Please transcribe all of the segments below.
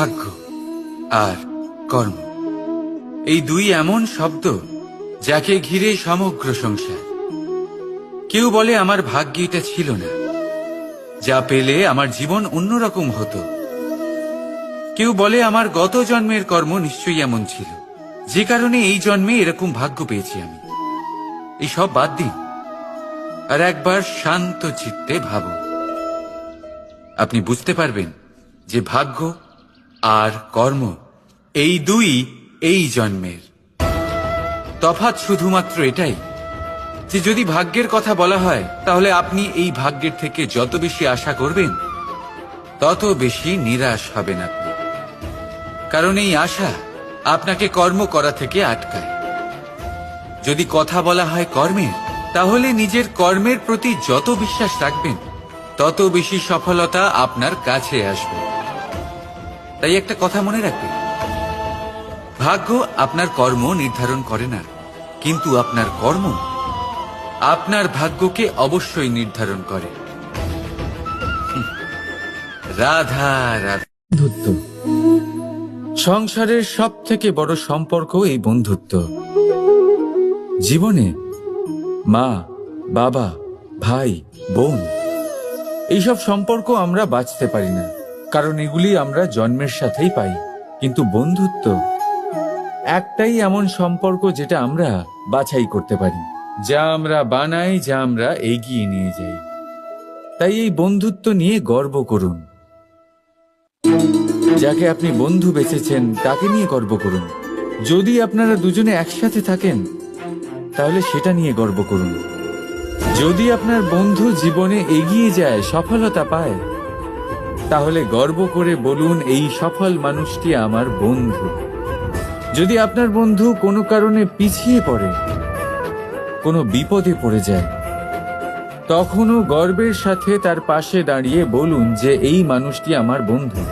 ভাগ্য আর কর্ম, এই দুই এমন শব্দ যাকে ঘিরে সমগ্র সংসার। কেউ বলে আমার ভাগ্যে এটা ছিল না, যা পেলে আমার জীবন অন্যরকম হতো। কেউ বলে আমার গত জন্মের কর্ম নিশ্চয়ই এমন ছিল, যে কারণে এই জন্মে এরকম ভাগ্য পেয়েছি আমি। এই সব বাদ দিন আর একবার শান্ত চিত্তে ভাবুন। আপনি বুঝতে পারবেন যে ভাগ্য আর কর্ম এই দুই এই জন্মের। তফাৎ শুধুমাত্র এটাই যে যদি ভাগ্যের কথা বলা হয়, তাহলে আপনি এই ভাগ্যের থেকে যত বেশি আশা করবেন তত বেশি নিরাশ হবেন আপনি, কারণ এই আশা আপনাকে কর্ম করা থেকে আটকায়। যদি কথা বলা হয় কর্মের, তাহলে নিজের কর্মের প্রতি যত বিশ্বাস রাখবেন তত বেশি সফলতা আপনার কাছে আসবে। তাই একটা কথা মনে রাখবেন, ভাগ্য আপনার কর্ম নির্ধারণ করে না, কিন্তু আপনার কর্ম আপনার ভাগ্যকে অবশ্যই নির্ধারণ করে। রাধা রাধা। বন্ধুত্ব সংসারের সব থেকে বড় সম্পর্ক এই বন্ধুত্ব। জীবনে মা, বাবা, ভাই, বোন, এইসব সম্পর্ক আমরা বাঁচতে পারি না, কারণ এগুলি আমরা জন্মের সাথেই পাই। কিন্তু বন্ধুত্ব একটাই এমন সম্পর্ক যেটা আমরা বাছাই করতে পারি, যা আমরা বানাই, যা আমরা এগিয়ে নিয়ে যাই। তাই এই বন্ধুত্ব নিয়ে গর্ব করুন। যাকে আপনি বন্ধু বেছেছেন তাকে নিয়ে গর্ব করুন। যদি আপনারা দুজনে একসাথে থাকেন তাহলে সেটা নিয়ে গর্ব করুন। যদি আপনার বন্ধু জীবনে এগিয়ে যায়, সফলতা পায়, তাহলে গর্ব করে বলুন, এই সফল মানুষটি আমার বন্ধু। যদি আপনার বন্ধু কোনো কারণে পিছিয়ে পড়ে, কোনো বিপদে পড়ে যায়, তখনও গর্বের সাথে তার পাশে দাঁড়িয়ে বলুন যে এই মানুষটি আমার বন্ধু।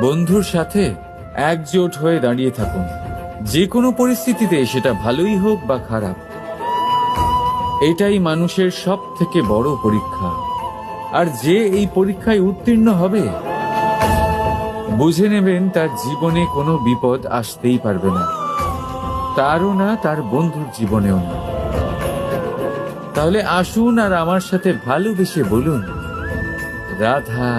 বন্ধুর সাথে একজোট হয়ে দাঁড়িয়ে থাকুন, যে কোনো পরিস্থিতিতে, সেটা ভালোই হোক বা খারাপ। এটাই মানুষের সব থেকে বড় পরীক্ষা। আর যে এই পরীক্ষায় উত্তীর্ণ হবে, বুঝে নেবেন তার জীবনে কোনো বিপদ আসতেই পারবে না, তারও না, তার বন্ধুর জীবনেও না। তাহলে আসুন আর আমার সাথে ভালোবেসে বলুন, রাধা।